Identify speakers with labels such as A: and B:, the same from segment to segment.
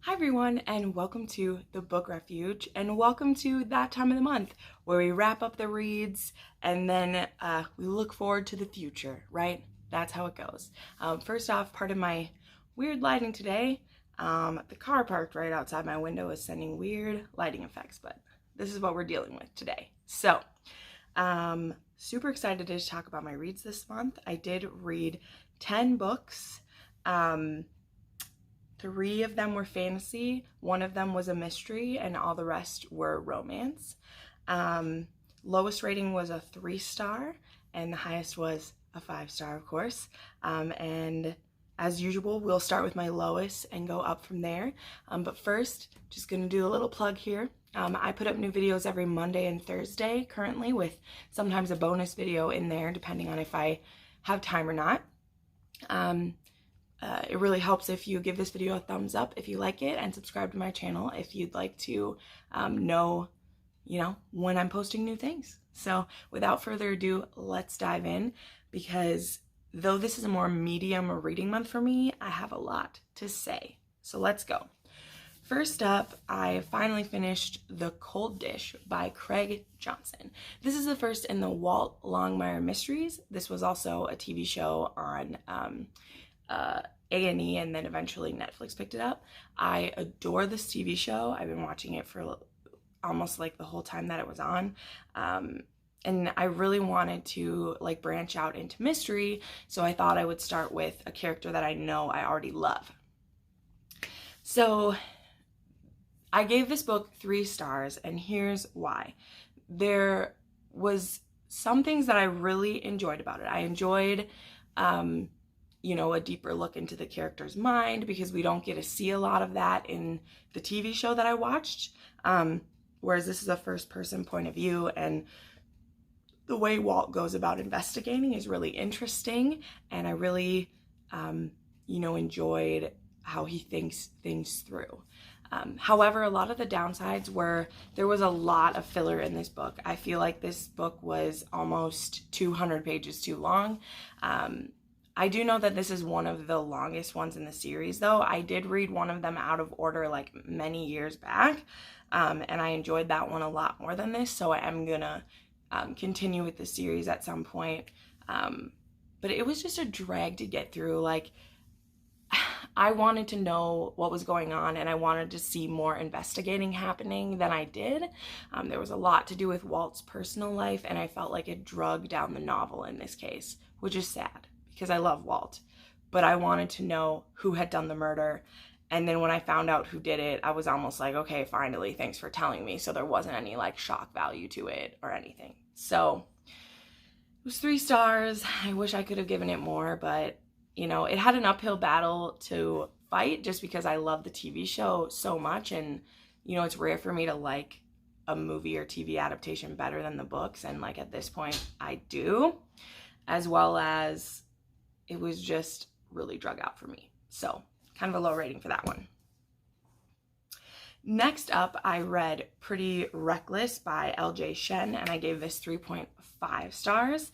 A: Hi everyone, and welcome to the Book Refuge, and welcome to that time of the month where we wrap up the reads and then we look forward to the future, right? That's how it goes. First off, part of my weird lighting today, the car parked right outside my window is sending weird lighting effects, but this is what we're dealing with today. So, super excited to talk about my reads this month. I did read 10 books. 3 of them were fantasy, 1 of them was a mystery, and all the rest were romance. Lowest rating was a 3-star, and the highest was a 5-star, of course. And as usual, we'll start with my lowest and go up from there. But first, just gonna do a little plug here. I put up new videos every Monday and Thursday currently, with sometimes a bonus video in there, depending on if I have time or not. It really helps if you give this video a thumbs up if you like it, and subscribe to my channel if you'd like to know, when I'm posting new things. So without further ado, let's dive in, because though this is a more medium reading month for me, I have a lot to say. So let's go. First up, I finally finished The Cold Dish by Craig Johnson. This is the first in the Walt Longmire mysteries. This was also a TV show on A&E, and then eventually Netflix picked it up. I adore this TV show. I've been watching it for almost like the whole time that it was on. And I really wanted to branch out into mystery, so I thought I would start with a character that I know I already love. So I gave this book 3 stars, and here's why. There was some things that I really enjoyed about it. I enjoyed a deeper look into the character's mind, because we don't get to see a lot of that in the TV show that I watched. Whereas this is a first-person point of view, and the way Walt goes about investigating is really interesting, and I really, enjoyed how he thinks things through. However, a lot of the downsides were there was a lot of filler in this book. I feel like this book was almost 200 pages too long. I do know that this is one of the longest ones in the series, though. I did read one of them out of order many years back, and I enjoyed that one a lot more than this, so I am gonna continue with the series at some point. But it was just a drag to get through. I wanted to know what was going on, and I wanted to see more investigating happening than I did. There was a lot to do with Walt's personal life, and I felt like it dragged down the novel in this case, which is sad, because I love Walt, but I wanted to know who had done the murder. And then when I found out who did it, I was almost like, okay, finally, thanks for telling me. So there wasn't any shock value to it or anything. So it was 3 stars. I wish I could have given it more, but it had an uphill battle to fight, just because I love the TV show so much. And, it's rare for me to like a movie or TV adaptation better than the books. And at this point I do, as well as it was just really drug out for me. So kind of a low rating for that one. Next up, I read Pretty Reckless by L.J. Shen, and I gave this 3.5 stars.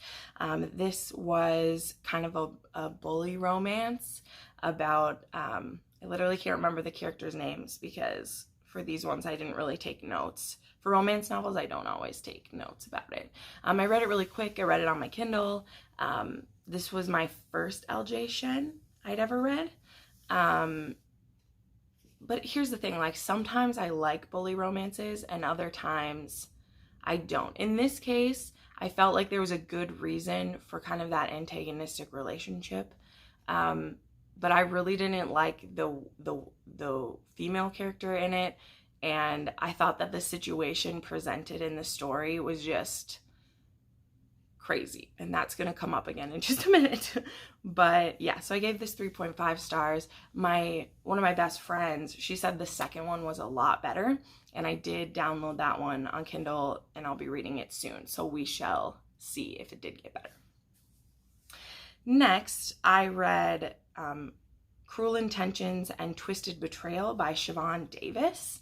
A: This was kind of a bully romance about, I literally can't remember the characters' names, because for these ones I didn't really take notes. For romance novels, I don't always take notes about it. I read it really quick. I read it on my Kindle. This was my first L.J. Shen I'd ever read. But here's the thing, sometimes I like bully romances and other times I don't. In this case, I felt like there was a good reason for kind of that antagonistic relationship. But I really didn't like the female character in it, and I thought that the situation presented in the story was just crazy, and that's gonna come up again in just a minute. But yeah, so I gave this 3.5 stars. One of my best friends, she said the second one was a lot better, and I did download that one on Kindle, and I'll be reading it soon, so we shall see if it did get better. Next, I read Cruel Intentions and Twisted Betrayal by Siobhan Davis.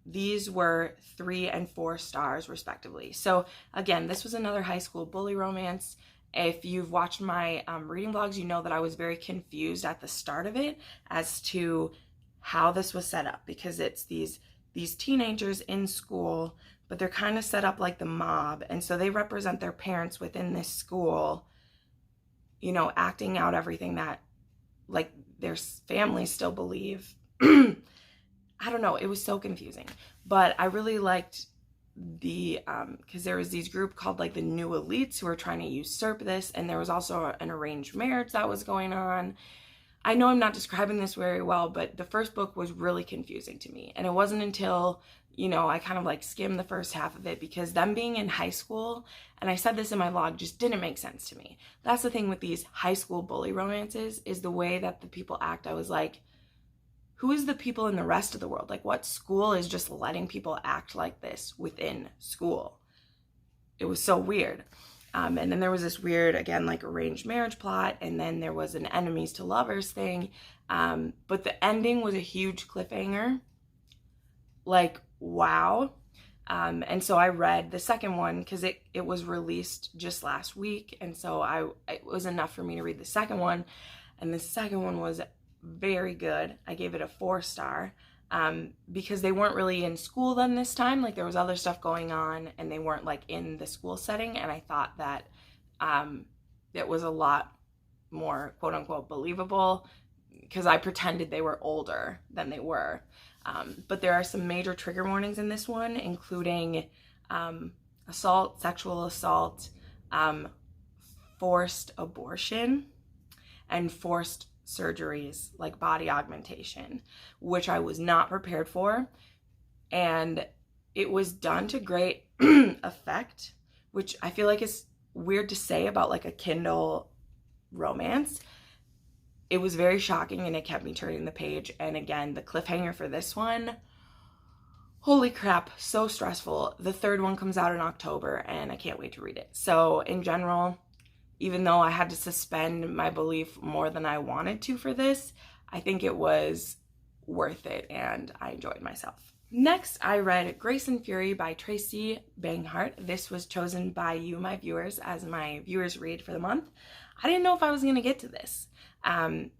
A: These were 3 and 4 stars respectively. So again, this was another high school bully romance. If you've watched my reading vlogs, you know that I was very confused at the start of it as to how this was set up, because it's these teenagers in school, but they're kind of set up like the mob, and so they represent their parents within this school, you know, acting out everything that like their families still believe. I don't know, it was so confusing, but I really liked the because there was these group called like the New Elites who were trying to usurp this, and there was also an arranged marriage that was going on. I know I'm not describing this very well, but the first book was really confusing to me, and it wasn't until, you know, I kind of like skimmed the first half of it, because them being in high school, and I said this in my vlog, just didn't make sense to me. That's the thing with these high school bully romances, is the way that the people act. I was like, who is the people in the rest of the world? Like, what school is just letting people act like this within school? It was so weird. And then there was this weird, again, like arranged marriage plot, and then there was an enemies to lovers thing. But the ending was a huge cliffhanger. Like, wow. And so I read the second one because it was released just last week, and so it was enough for me to read the second one, and the second one was very good. I gave it a 4-star because they weren't really in school then this time. Like, there was other stuff going on, and they weren't like in the school setting, and I thought that it was a lot more quote unquote believable, because I pretended they were older than they were. But there are some major trigger warnings in this one, including assault, sexual assault, forced abortion, and forced surgeries like body augmentation, which I was not prepared for. And it was done to great effect, which I feel like is weird to say about like a Kindle romance. It was very shocking, and it kept me turning the page. And again, the cliffhanger for this one, holy crap, so stressful. The third one comes out in October, and I can't wait to read it. So in general, even though I had to suspend my belief more than I wanted to for this, I think it was worth it, and I enjoyed myself. Next, I read Grayson Fury by Tracy Banghart. This was chosen by you, my viewers, as my viewers read for the month. I didn't know if I was going to get to this.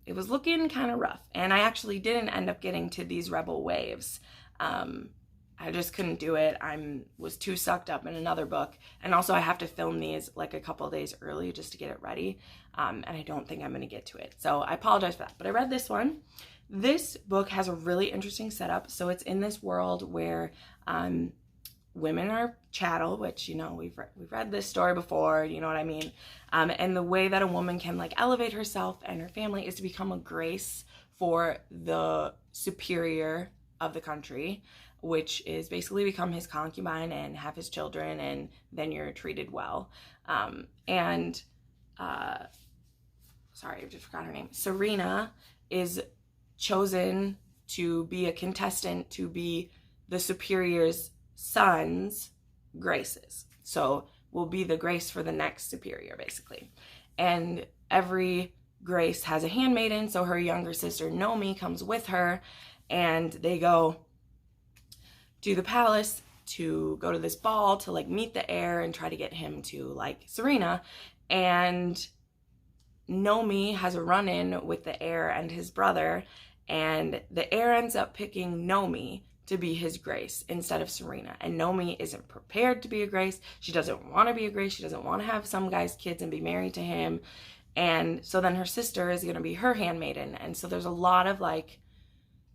A: It was looking kind of rough, and I actually didn't end up getting to these rebel waves. I just couldn't do it. I was too sucked up in another book, and also I have to film these like a couple of days early just to get it ready, and I don't think I'm going to get to it, so I apologize for that. But I read this one. This book has a really interesting setup. So it's in this world where women are chattel, which, you know, we've read this story before, you know what I mean? And the way that a woman can like elevate herself and her family is to become a grace for the superior of the country, which is basically become his concubine and have his children, and then you're treated well. Sorry, I just forgot her name. Serena is chosen to be a contestant to be the superior's son's graces. So will be the grace for the next superior, basically. And every grace has a handmaiden, so her younger sister Nomi comes with her, and they go to the palace to go to this ball to like meet the heir and try to get him to like Serena. And Nomi has a run-in with the heir and his brother, and the heir ends up picking Nomi to be his grace instead of Serena. And Nomi isn't prepared to be a grace. She doesn't want to be a grace. She doesn't want to have some guy's kids and be married to him. And so then her sister is going to be her handmaiden. And so there's a lot of like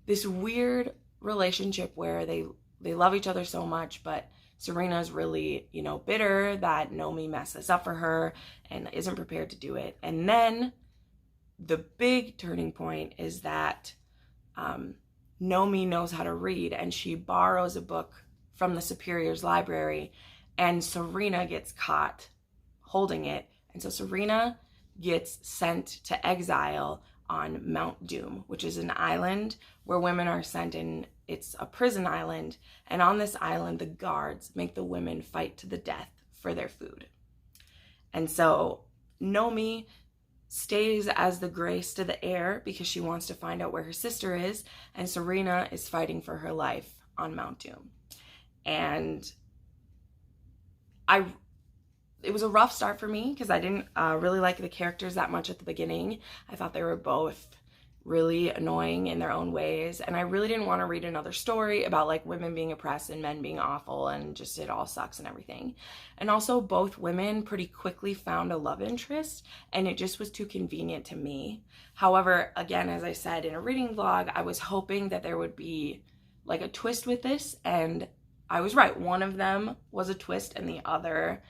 A: this weird relationship where they love each other so much, but Serena's really, you know, bitter that Nomi messed this up for her and isn't prepared to do it. And then the big turning point is that Nomi knows how to read, and she borrows a book from the superior's library, and Serena gets caught holding it. And so Serena gets sent to exile on Mount Doom, which is an island where women are sent in. It's a prison island, and on this island the guards make the women fight to the death for their food. And so Nomi stays as the grace to the heir because she wants to find out where her sister is, and Serena is fighting for her life on Mount Doom. And it was a rough start for me because I didn't really like the characters that much at the beginning. I thought they were both, really annoying in their own ways. And I really didn't want to read another story about like women being oppressed and men being awful and just it all sucks and everything. And also both women pretty quickly found a love interest and it just was too convenient to me. However, again, as I said in a reading vlog, I was hoping that there would be like a twist with this, and I was right. One of them was a twist and the other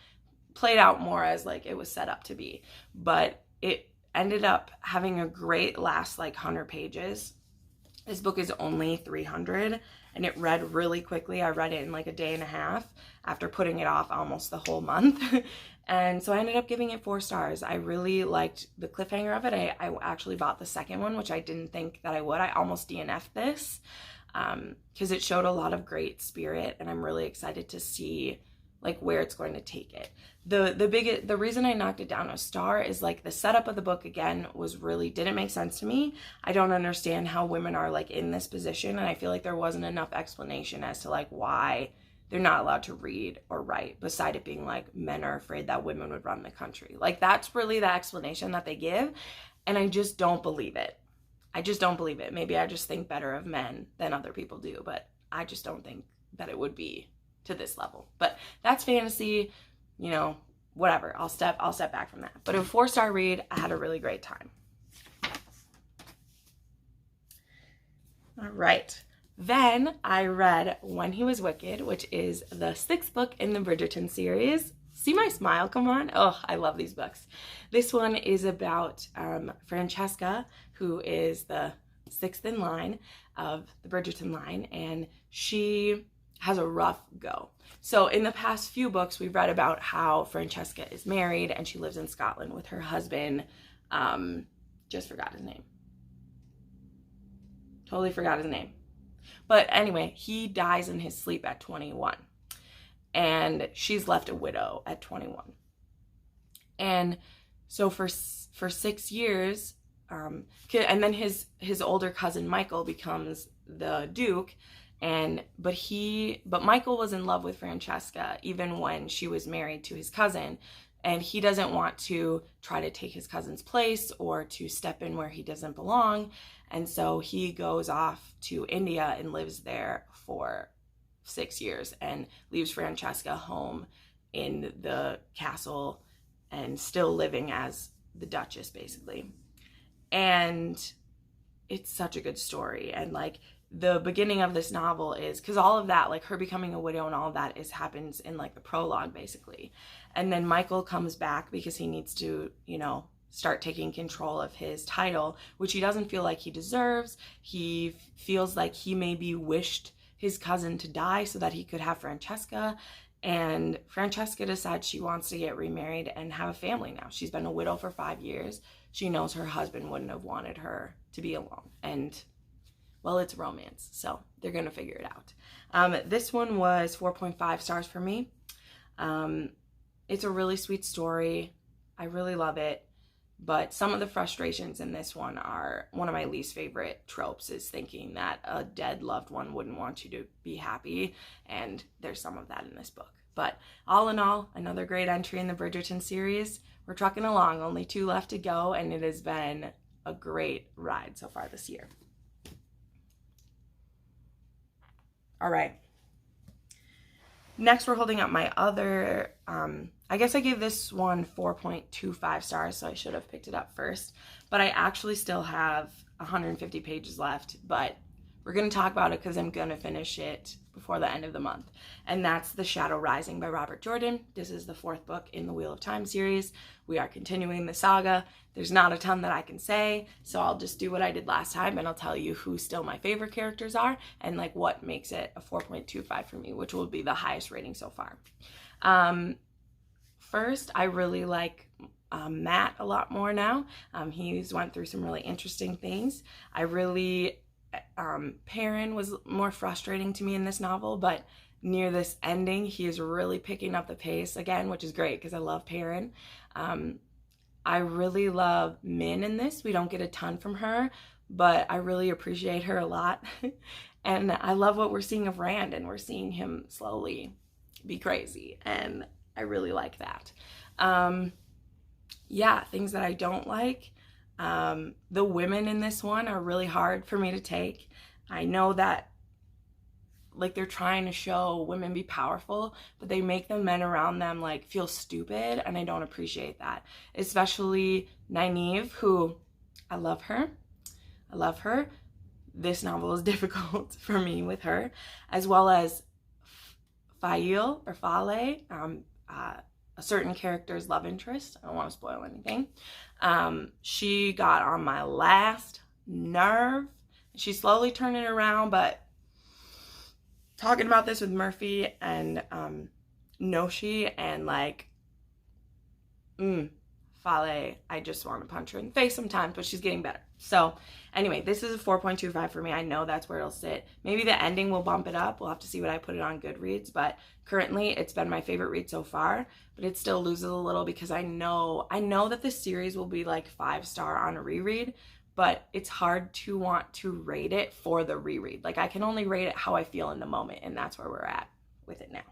A: played out more as like it was set up to be. But it ended up having a great last like 100 pages. This book is only 300 and it read really quickly. I read it in like a day and a half after putting it off almost the whole month. And so I ended up giving it 4 stars. I really liked the cliffhanger of it. I actually bought the second one, which I didn't think that I would. I almost DNF'd this because it showed a lot of great spirit and I'm really excited to see like where it's going to take it. The reason I knocked it down a star is like the setup of the book again was really didn't make sense to me. I don't understand how women are like in this position, and I feel like there wasn't enough explanation as to like why they're not allowed to read or write, beside it being like men are afraid that women would run the country. Like that's really the explanation that they give, and I just don't believe it. I just don't believe it. Maybe I just think better of men than other people do, but I just don't think that it would be to this level. But that's fantasy, you know, whatever. I'll step back from that. But a 4-star read, I had a really great time. All right. Then I read When He Was Wicked, which is the 6th book in the Bridgerton series. See my smile, come on. Oh, I love these books. This one is about Francesca, who is the 6th in line of the Bridgerton line, and she has a rough go. So in the past few books, we've read about how Francesca is married and she lives in Scotland with her husband. Just forgot his name. Totally forgot his name. But anyway, he dies in his sleep at 21. And she's left a widow at 21. And so for 6 years, and then his older cousin Michael becomes the Duke. But Michael was in love with Francesca even when she was married to his cousin, and he doesn't want to try to take his cousin's place or to step in where he doesn't belong. And so he goes off to India and lives there for 6 years and leaves Francesca home in the castle and still living as the Duchess basically. And it's such a good story. And like the beginning of this novel is, because all of that, like her becoming a widow and all of that happens in like the prologue basically. And then Michael comes back because he needs to, you know, start taking control of his title, which he doesn't feel like he deserves. He feels like he maybe wished his cousin to die so that he could have Francesca. And Francesca decides she wants to get remarried and have a family now. She's been a widow for 5 years. She knows her husband wouldn't have wanted her to be alone. And well, it's romance, so they're gonna figure it out. This one was 4.5 stars for me. It's a really sweet story. I really love it. But some of the frustrations in this one are, one of my least favorite tropes is thinking that a dead loved one wouldn't want you to be happy. And there's some of that in this book. But all in all, another great entry in the Bridgerton series. We're trucking along, only 2 left to go, and it has been a great ride so far this year. All right. Next, we're holding up my other, I guess I gave this one 4.25 stars, so I should have picked it up first. But I actually still have 150 pages left, but we're going to talk about it because I'm going to finish it before the end of the month. And that's The Shadow Rising by Robert Jordan. This is the 4th book in the Wheel of Time series. We are continuing the saga. There's not a ton that I can say, so I'll just do what I did last time and I'll tell you who still my favorite characters are and like what makes it a 4.25 for me, which will be the highest rating so far. First, I really like Matt a lot more now. He's went through some really interesting things. Perrin was more frustrating to me in this novel, but near this ending, he is really picking up the pace again, which is great because I love Perrin. I really love Min in this. We don't get a ton from her, but I really appreciate her a lot. And I love what we're seeing of Rand, and we're seeing him slowly be crazy, and I really like that. Yeah, things that I don't like. The women in this one are really hard for me to take. I know that like they're trying to show women be powerful, but they make the men around them like feel stupid, and I don't appreciate that. Especially Nynaeve, who I love her. I love her. This novel is difficult for me with her, as well as Faile, a certain character's love interest. I don't want to spoil anything. She got on my last nerve. She's slowly turning around, but talking about this with Murphy and Noshi and like, Faile, I just want to punch her in the face sometimes, but she's getting better. So anyway, this is a 4.25 for me. I know that's where it'll sit. Maybe the ending will bump it up. We'll have to see what I put it on Goodreads, but currently it's been my favorite read so far, but it still loses a little because I know that this series will be like 5-star on a reread, but it's hard to want to rate it for the reread. Like I can only rate it how I feel in the moment, and that's where we're at with it now.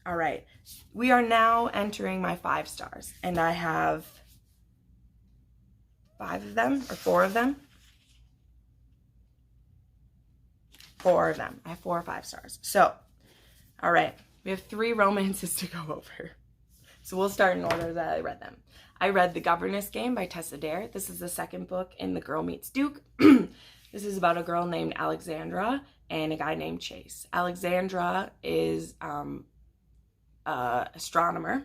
A: All right, we are now entering my 5 stars, and I have 5 of them or 4 of them. 4 of them. I have 4 or 5 stars. So, all right, we have 3 romances to go over. So we'll start in order that I read them. I read The Governess Game by Tessa Dare. This is the second book in The Girl Meets Duke. This is about a girl named Alexandra and a guy named Chase. Alexandra is an astronomer,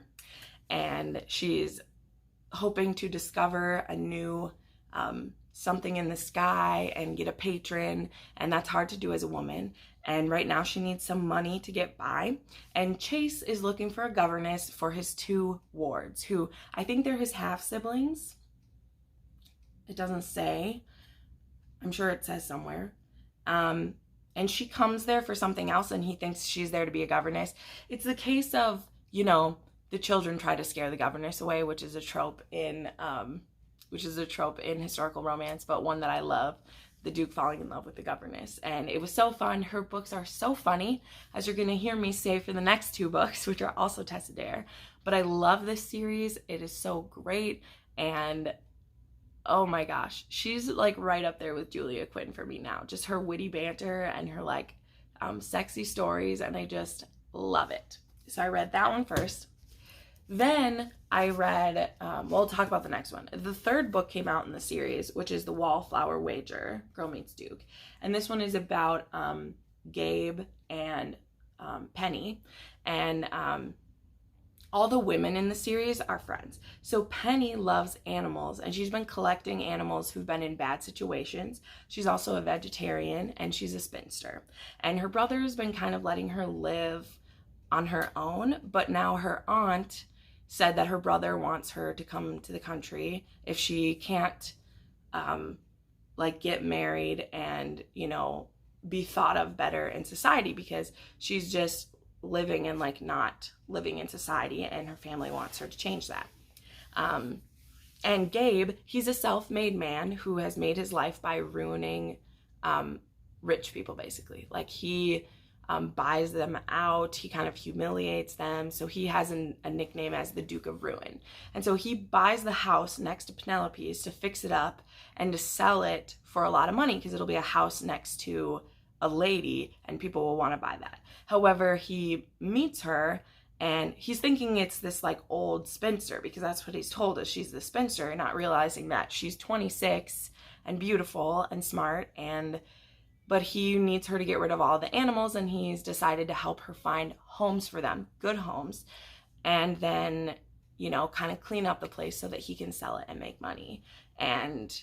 A: and she's hoping to discover a new something in the sky and get a patron, and that's hard to do as a woman. And right now she needs some money to get by. And Chase is looking for a governess for his 2 wards, who I think they're his half-siblings. It doesn't say. I'm sure it says somewhere. And she comes there for something else, and he thinks she's there to be a governess. It's the case of, you know, the children try to scare the governess away, which is a trope in historical romance, but one that I love. The Duke falling in love with the governess, and it was so fun. Her books are so funny, as you're gonna hear me say for the next 2 books, which are also Tessa Dare. But I love this series. It is so great, and oh my gosh, she's like right up there with Julia Quinn for me now. Just her witty banter and her like sexy stories, and I just love it. So I read that one first. Then I read, we'll talk about the next one. The 3rd book came out in the series, which is The Wallflower Wager, Girl Meets Duke. And this one is about Gabe and Penny. And all the women in the series are friends. So Penny loves animals, and she's been collecting animals who've been in bad situations. She's also a vegetarian, and she's a spinster. And her brother's been kind of letting her live on her own, but now her aunt said that her brother wants her to come to the country if she can't like get married and, you know, be thought of better in society, because she's just living and like not living in society, and her family wants her to change that. And Gabe, he's a self-made man who has made his life by ruining rich people, basically. Like he buys them out, he kind of humiliates them, so he has a nickname as the Duke of Ruin. And so he buys the house next to Penelope's to fix it up and to sell it for a lot of money, because it'll be a house next to a lady and people will want to buy that. However, he meets her and he's thinking it's this like old spinster, because that's what he's told us, she's the spinster, not realizing that she's 26 and beautiful and smart, but he needs her to get rid of all the animals, and he's decided to help her find homes for them, good homes, and then, you know, kind of clean up the place so that he can sell it and make money. And,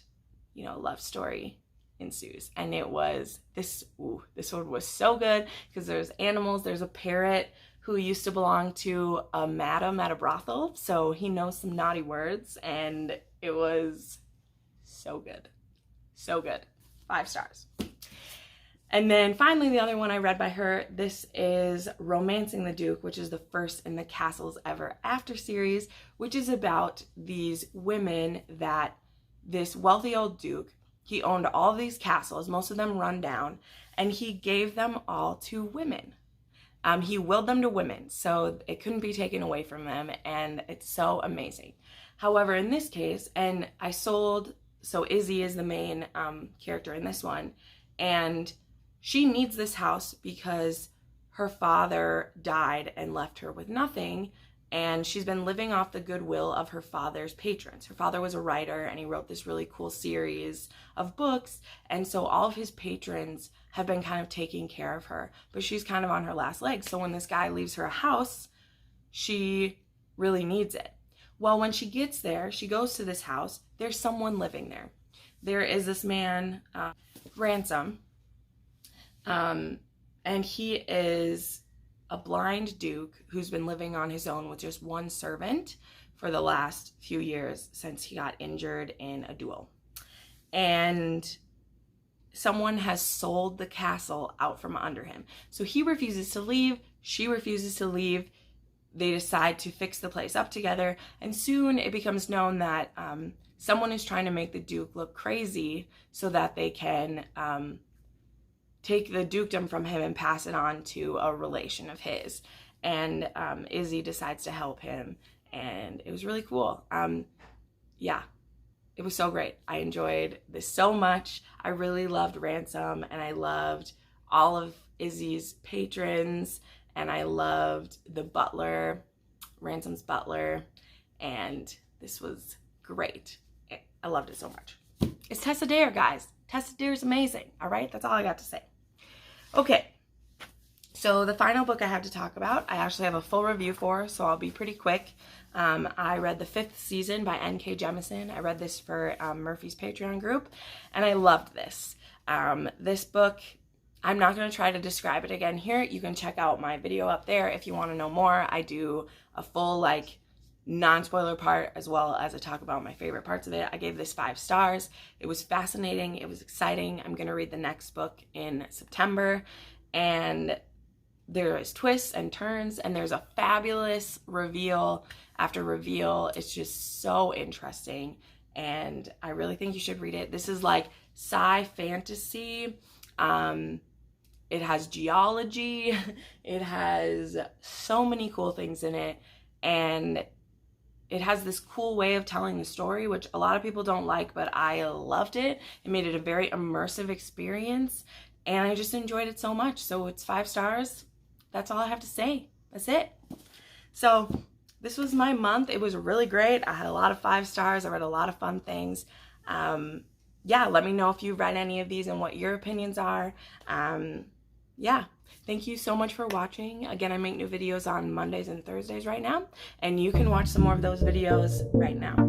A: you know, love story ensues. And it was, this one was so good, because there's animals, there's a parrot who used to belong to a madam at a brothel, so he knows some naughty words, and it was so good. So good. 5 stars. And then finally, the other one I read by her, this is Romancing the Duke, which is the first in the Castles Ever After series, which is about these women that this wealthy old duke, he owned all these castles, most of them run down, and he gave them all to women. He willed them to women, so it couldn't be taken away from them, and it's so amazing. However, in this case, and I sold, so Izzy is the main character in this one, and she needs this house because her father died and left her with nothing, and she's been living off the goodwill of her father's patrons. Her father was a writer, and he wrote this really cool series of books, and so all of his patrons have been kind of taking care of her, but she's kind of on her last legs. So when this guy leaves her a house, she really needs it. Well, when she gets there, she goes to this house, there's someone living there. There is this man, Ransom, and he is a blind duke who's been living on his own with just one servant for the last few years since he got injured in a duel. And someone has sold the castle out from under him. So he refuses to leave, she refuses to leave. They decide to fix the place up together, and soon it becomes known that someone is trying to make the duke look crazy so that they can take the dukedom from him and pass it on to a relation of his. And Izzy decides to help him, and it was really cool. Yeah, it was so great. I enjoyed this so much. I really loved Ransom, and I loved all of Izzy's patrons, and I loved the butler, Ransom's butler, and this was great. I loved it so much. It's Tessa Dare, guys. Tessa Dare is amazing, all right? That's all I got to say. Okay, so the final book I have to talk about, I actually have a full review for, so I'll be pretty quick. I read The Fifth Season by N.K. Jemisin. I read this for Murphy's Patreon group, and I loved this. This book, I'm not going to try to describe it again here. You can check out my video up there if you want to know more. I do a full, like, non-spoiler part as well as I talk about my favorite parts of it. I gave this 5 stars. It was fascinating. It was exciting. I'm going to read the next book in September, and there is twists and turns, and there's a fabulous reveal after reveal. It's just so interesting, and I really think you should read it. This is like sci fantasy. It has geology. It has so many cool things in it, and it has this cool way of telling the story, which a lot of people don't like, but I loved it. It made it a very immersive experience, and I just enjoyed it so much. So it's 5 stars. That's all I have to say. That's it. So this was my month. It was really great. I had a lot of 5 stars. I read a lot of fun things. Yeah, let me know if you read any of these and what your opinions are. Yeah. Thank you so much for watching. Again, I make new videos on Mondays and Thursdays right now, and you can watch some more of those videos right now.